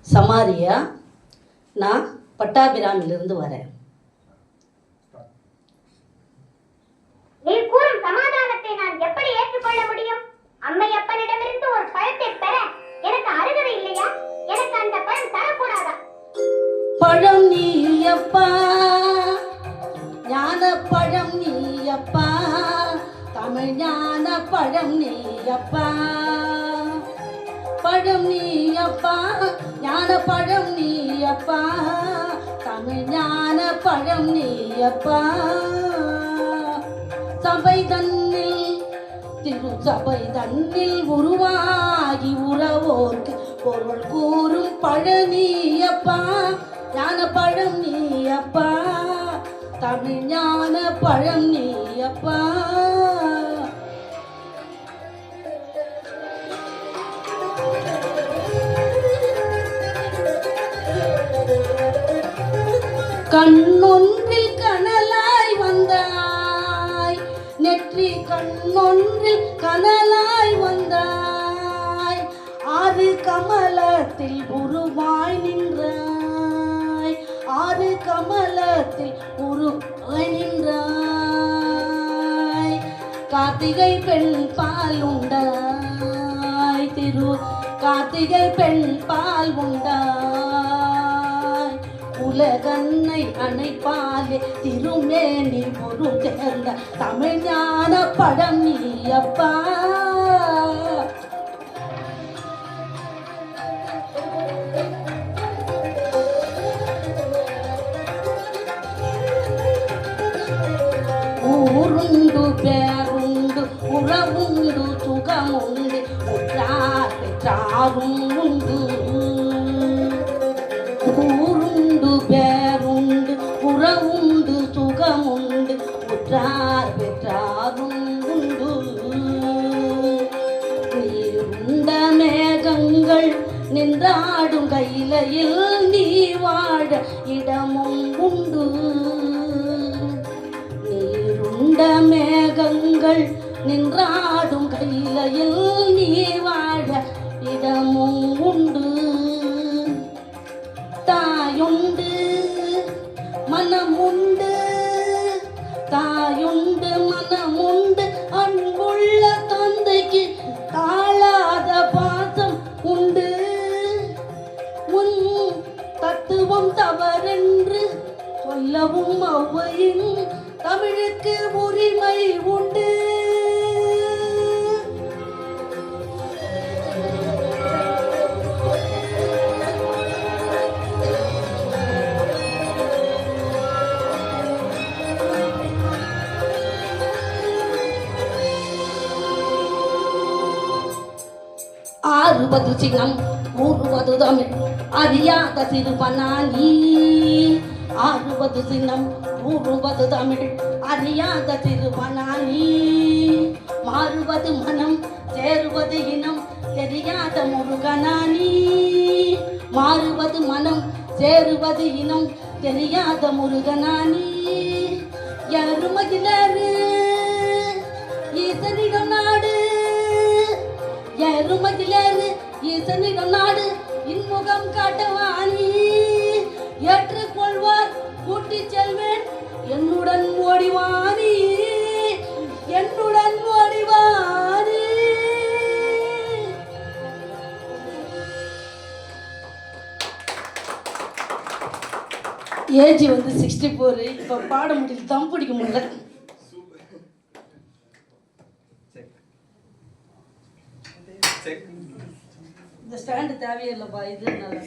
சமாரியா. நான் பட்டாபிராமிலிருந்து வரேன். நீ கூறும் சமாதானத்தை நான் எப்படி ஏற்றுக்கொள்ள முடியும்? அம்மையப்பனிடமிருந்து ஒரு பழத்தை பெற எனக்கு அருகதை இல்லையா? எனக்கு அந்த பழம் தரக்கூடாதா? பழம் நீயப்பா, ஞான பழம் நீயப்பா, தமிழ் ஞான பழம் நீயப்பா. பழம் நீயப்பா, ஞான பழம் நீயப்பா, தமிழ் ஞான பழம் நீயப்பா. சபை தன்னில் திருச்சபை தன்னில் உருவாகி உறவோர்க்கு பொருள் கூறும் பழனியப்பா, ஞான பழம் நீயப்பா, தமிழ் ஞான பழம் நீயப்பா. கண்ணொன்றில் கனலாய் வந்தாய், நெற்றி கண்ணொன்றில் கனலாய் வந்தாய், ஆறு கமலத்தில் உருவாய் நின்றாய், ஆறு கமலத்தில் உருவாய் நின்றாய். கார்த்திகை பெண் பால் உண்டாய், திரு கார்த்திகை பெண் பால் உண்டாய், உலகன்னை அணைப்பாலே திருமேனி ஒரு சேர்ந்த தமிழ் ஞான பழம் நீயப்பா. ஊருண்டு பேருண்டு உறவுண்டு சுகமுண்டு உற்றார் பெற்றாரும் உண்டு. ஊருண்டு பேருண்டு உறவுண்டு சுகமுண்டு உற்றார் பெற்றாரும் உண்டு. நீருண்ட மேகங்கள் நின்றாடும் கையிலையில் நீ வாழ இடமும் உண்டு. நீருண்ட மேகங்கள் நின்றாடும் கையிலையில் நீ வாழ இடமும் உண்டு. தாயுண்டு மனமுண்டு, தாயுண்டு மனமுண்டு, அன்புள்ள தந்தைக்கு தாழாத பாசம் உண்டு. உன் தத்துவம் தவறென்று சொல்லவும் ஔவையின் தமிழுக்கு உரிமை உண்டு. ஆறுவது சின்னம் கூறுவது தமிழ் அறியாத சிறுவனானி. ஆறுவது சின்னம் கூறுவது தமிழ் அறியாத சிறுவனானி. மாறுவது மனம் சேருவது இனம் தெரியாத முருகனானி. மாறுவது மனம் சேருவது இனம் தெரியாத முருகனானி. எருமகிலரு ஈசனிடம் நாடு, எருமகிலரு ஈசனிடம் நாடு, இன்முகம் காட்டவாணி. ஏற்றுக்கொள்வார் கூட்டிச் செல்வேன் என்னுடன் ஓடிவானி, என்னுடன் ஓடிவானி. ஏஜ் வந்து 64. இப்போ பாட முடியல, தம் பிடிக்க முடியல. இந்த ஸ்டாண்டு தேவையில்லைப்பா, இது நல்லா